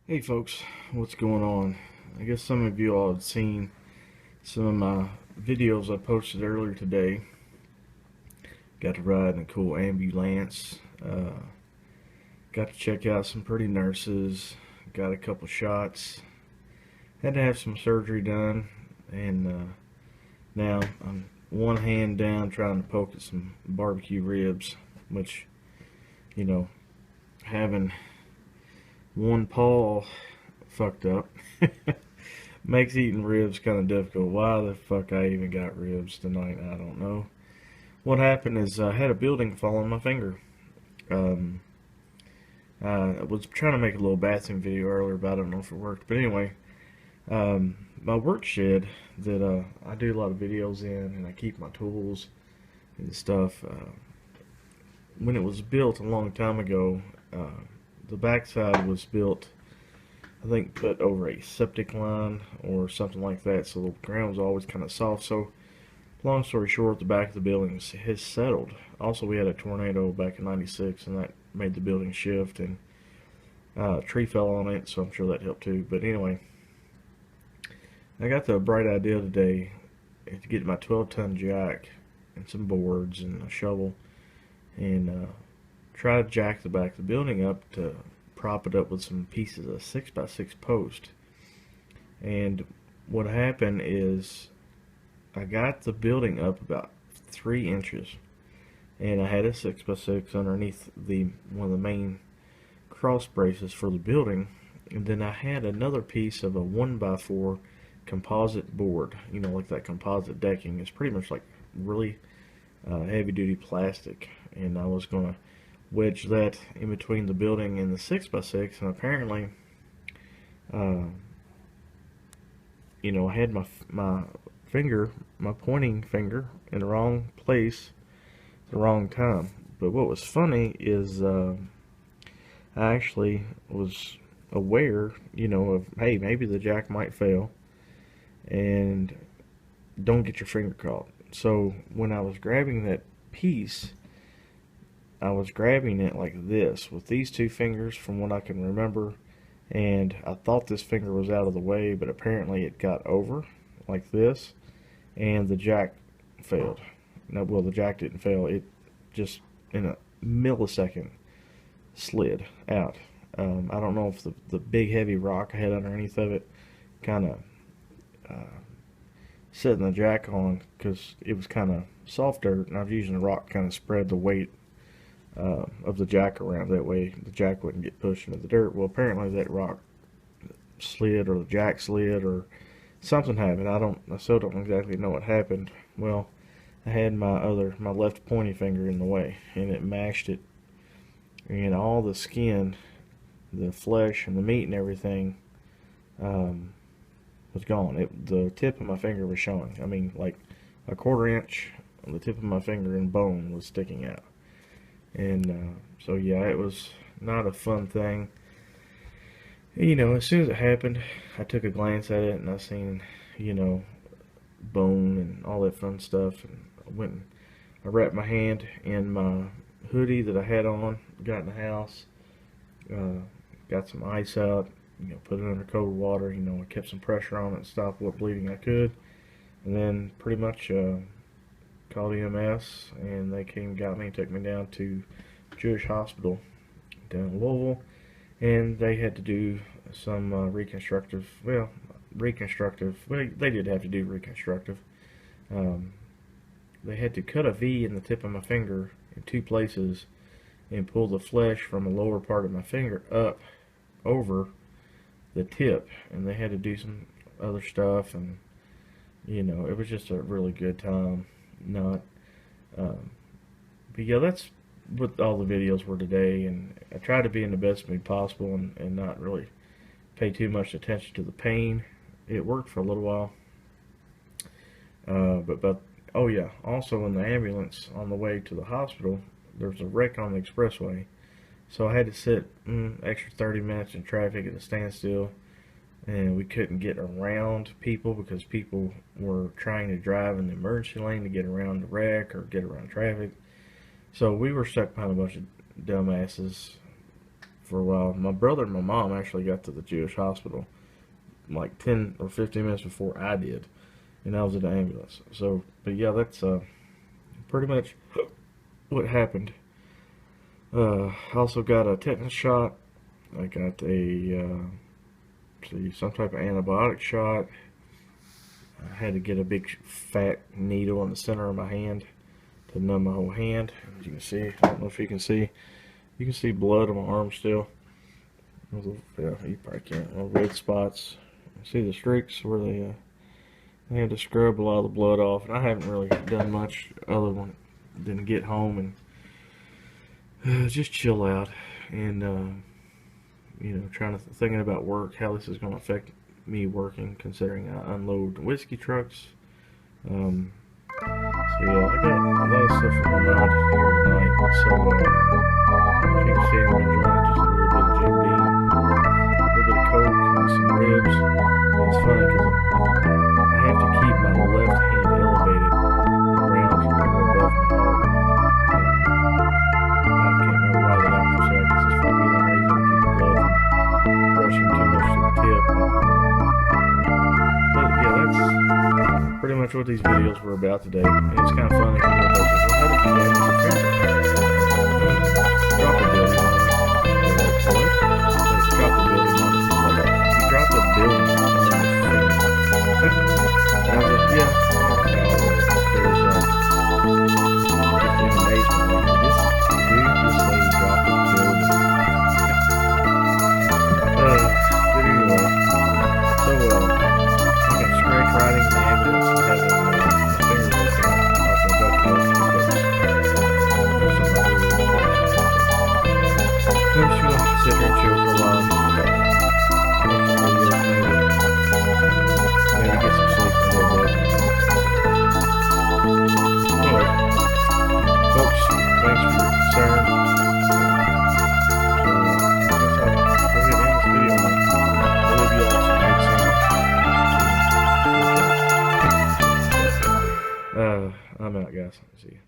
Hey folks, what's going on? I guess some of you all have seen some of my videos I posted earlier today. Got to ride in a cool ambulance. Got to check out some pretty nurses. Got a couple shots. Had to have some surgery done, and now I'm one hand down trying to poke at some barbecue ribs, which, you know, having one paw fucked up makes eating ribs kind of difficult. Why the fuck I even got ribs tonight, I don't know. What happened is I had a building fall on my finger. Um, I was trying to make a little bathroom video earlier, but I don't know if it worked. But anyway, my work shed that I do a lot of videos in, and I keep my tools and stuff. When it was built a long time ago, the backside was built, I think, put over a septic line or something like that, so the ground was always kind of soft. So, long story short, the back of the building has settled. Also, we had a tornado back in '96, and that made the building shift, and a tree fell on it, so I'm sure that helped too. But anyway, I got the bright idea today to get my 12-ton jack and some boards and a shovel and try to jack the back of the building up to prop it up with some pieces of 6x6 post. And what happened is I got the building up about 3 inches, and I had a 6x6 underneath the one of the main cross braces for the building, and then I had another piece of a 1x4 composite board, like that composite decking. It's pretty much like really heavy duty plastic, and I was going to wedge that in between the building and the 6x6, and apparently uh, I had my finger, my pointing finger, in the wrong place at the wrong time. But what was funny is I actually was aware, of, hey, maybe the jack might fail, and don't get your finger caught. So when I was grabbing that piece, I was grabbing it like this with these two fingers from what I can remember, and I thought this finger was out of the way, but apparently it got over like this, and the jack failed. No, well, the jack didn't fail. It just in a millisecond slid out. I don't know if the big heavy rock I had underneath of it kind of setting the jack on, because it was kind of soft dirt, and I was using the rock to kind of spread the weight of the jack around. That way the jack wouldn't get pushed into the dirt. Well, apparently that rock slid, or the jack slid, or something happened. I still don't exactly know what happened. Well, I had my left pointy finger in the way, and it mashed it, and all the skin, the flesh and the meat and everything was gone. The tip of my finger was showing. I mean, like a 1/4 inch on the tip of my finger, and bone was sticking out. And so yeah, it was not a fun thing. As soon as it happened, I took a glance at it, and I seen, bone and all that fun stuff, and I wrapped my hand in my hoodie that I had on, got in the house, uh, got some ice out, put it under cold water, I kept some pressure on it and stopped what bleeding I could, and then pretty much called EMS, and they came and got me and took me down to Jewish Hospital down in Louisville, and they had to do some they did have to do reconstructive. They had to cut a V in the tip of my finger in two places and pull the flesh from the lower part of my finger up over the tip, and they had to do some other stuff, and it was just a really good time. Not But yeah, that's what all the videos were today, and I tried to be in the best mood possible, and not really pay too much attention to the pain. It worked for a little while, but oh yeah, also in the ambulance on the way to the hospital, there was a wreck on the expressway, so I had to sit extra 30 minutes in traffic at a standstill, and we couldn't get around people because people were trying to drive in the emergency lane to get around the wreck or get around traffic. So we were stuck behind a bunch of dumbasses for a while. My brother and my mom actually got to the Jewish hospital like 10 or 15 minutes before I did, and I was in the ambulance. So, but yeah, that's pretty much what happened. I also got a tetanus shot. I got some type of antibiotic shot. I had to get a big fat needle in the center of my hand to numb my whole hand. As you can see, I don't know if you can see. You can see blood on my arm still. Yeah, you probably can't. Little red spots. See the streaks where they had to scrub a lot of the blood off. And I haven't really done much other than get home and just chill out and thinking about work, how this is going to affect me working, considering I unload whiskey trucks. So yeah, I got a lot of stuff on my mind here tonight. So as you can see, I'm enjoying just a little bit of Jim Beam, a little bit of Coke, and some ribs. And it's funny because I have to keep my left hand elevated around or above my heart. I can't remember why the doctor said, I guess it's for healing reason to keep the blood from rushing too much to the tip. But yeah, that's pretty much what these videos were about today. And it's kind of funny because everybody's like, well, how did you damage your finger? Drop a building on it. What? Drop a building on it. Like, you dropped a building on your finger. And I was like, yeah, that's how it works. There's just in amazement. Like, this dude just say you dropped a building. But anyway, so I got scratch riding in the ambulance and having my finger ripped off my butt plug because there's some other little things. I'm just gonna sit here and chill for a while. Watch some videos, maybe get some sleep a little bit. Anyway, folks, thanks for your concern. So I guess I'll go ahead and end this video now. I love you all so much. I'm out, guys. See you.